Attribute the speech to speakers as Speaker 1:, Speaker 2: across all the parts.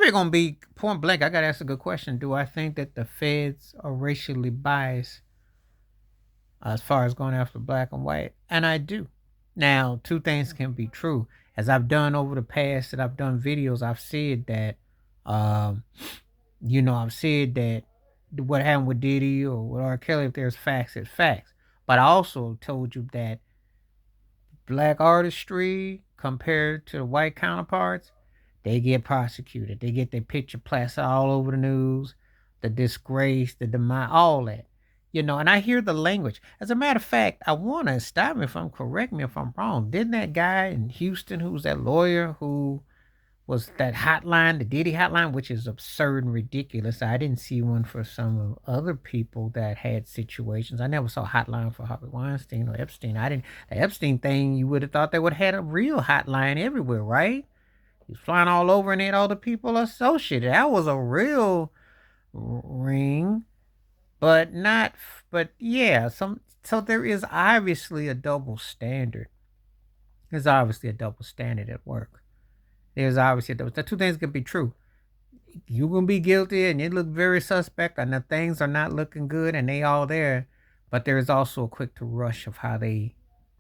Speaker 1: we're gonna be point blank. I gotta ask a good question. Do I think that the feds are racially biased as far as going after black and white? And I do. Now, two things can be true. As I've done over the past that I've done videos, I've said that, um, I've said that what happened with Diddy or with R. Kelly, if there's facts, it's facts. But I also told you that black artistry compared to the white counterparts, they get prosecuted. They get their picture plastered all over the news, the disgrace, the demise, all that. And I hear the language. As a matter of fact, I want to stop me if I'm correct me if I'm wrong. Didn't that guy in Houston who's that lawyer who was that hotline, the Diddy hotline, which is absurd and ridiculous. I didn't see one for some of other people that had situations. I never saw a hotline for Harvey Weinstein or Epstein. I didn't. The Epstein thing, you would have thought they would have had a real hotline everywhere, right? He's flying all over and had all the people associated. That was a real ring, but not. But yeah, so there is obviously a double standard. There's obviously a double standard at work. There's obviously the two things can be true. You gonna be guilty and you look very suspect and the things are not looking good and they all there, but there is also a quick to rush of how they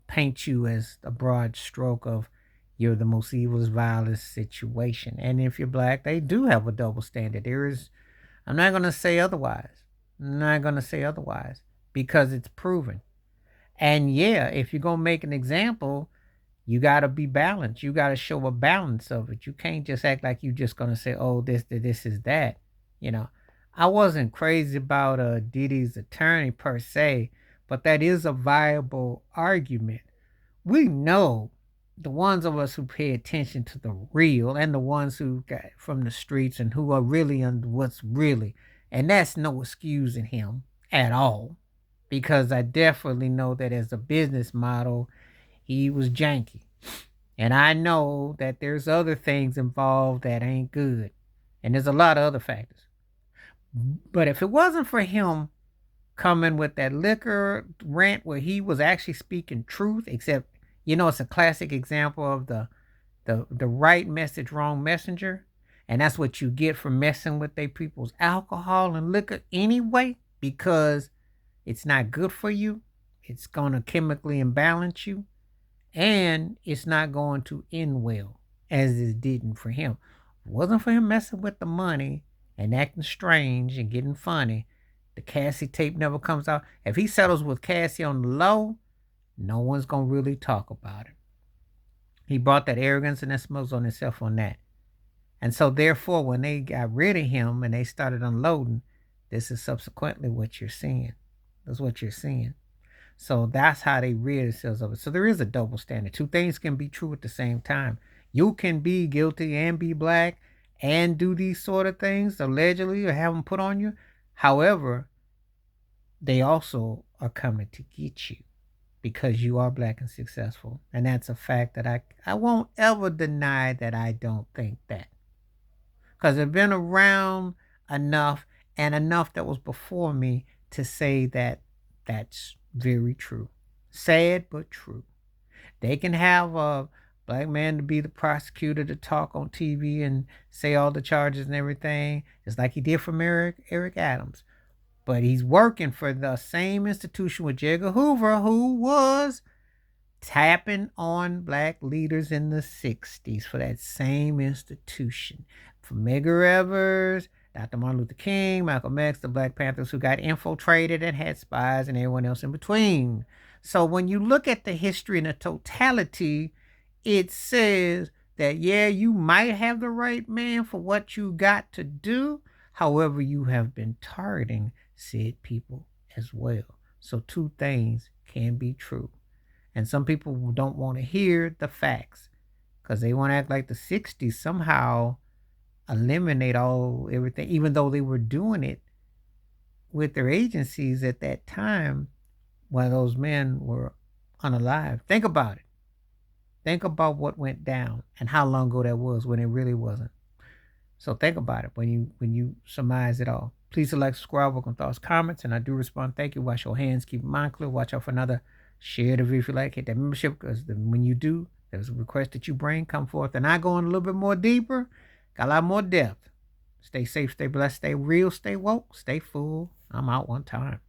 Speaker 1: paint you as a broad stroke of you're the most evil, vilest situation. And if you're black, they do have a double standard. I'm not gonna say otherwise. I'm not gonna say otherwise because it's proven. And yeah, if you're gonna make an example, you got to be balanced. You got to show a balance of it. You can't just act like you just gonna say, "Oh, this is that." You know, I wasn't crazy about Diddy's attorney per se, but that is a viable argument. We know the ones of us who pay attention to the real and the ones who got from the streets and who are really on what's really, and that's no excusing him at all, because I definitely know that as a business model he was janky. And I know that there's other things involved that ain't good. And there's a lot of other factors. But if it wasn't for him coming with that liquor rant where he was actually speaking truth, except it's a classic example of the right message, wrong messenger. And that's what you get for messing with they people's alcohol and liquor anyway, because it's not good for you. It's gonna chemically imbalance you and it's not going to end well as it didn't for him. If it wasn't for him messing with the money and acting strange and getting funny, the Cassie tape never comes out. If he settles with Cassie on the low, no one's gonna really talk about it. He brought that arrogance and that smells on himself on that. And so therefore when they got rid of him and they started unloading, this is subsequently what you're seeing. That's what you're seeing. So that's how they rid themselves of it. So there is a double standard. Two things can be true at the same time. You can be guilty and be black and do these sort of things allegedly or have them put on you. However, they also are coming to get you because you are black and successful. And that's a fact that I won't ever deny that I don't think that. Because I've been around enough and enough that was before me to say that that's very true. Sad, but true. They can have a black man to be the prosecutor to talk on TV and say all the charges and everything, just like he did for Eric Adams. But he's working for the same institution with J. Edgar Hoover, who was tapping on black leaders in the 60s for that same institution. From Medgar Evers, Dr. Martin Luther King, Malcolm X, the Black Panthers who got infiltrated and had spies, and everyone else in between. So when you look at the history in the totality, it says that, yeah, you might have the right man for what you got to do. However, you have been targeting said people as well. So two things can be true. And some people don't want to hear the facts because they want to act like the 60s somehow eliminate everything, even though they were doing it with their agencies at that time while those men were unalive. Think about it. Think about what went down and how long ago that was when it really wasn't. So think about it when you surmise it all. Please select subscribe, welcome thoughts, comments, and I do respond. Thank you. Wash your hands, keep your mind clear. Watch out for another. Share the video if you like. Hit that membership because when you do, there's a request that you bring come forth, and I go in a little bit more deeper. Got a lot more depth. Stay safe, stay blessed, stay real, stay woke, stay full. I'm out one time.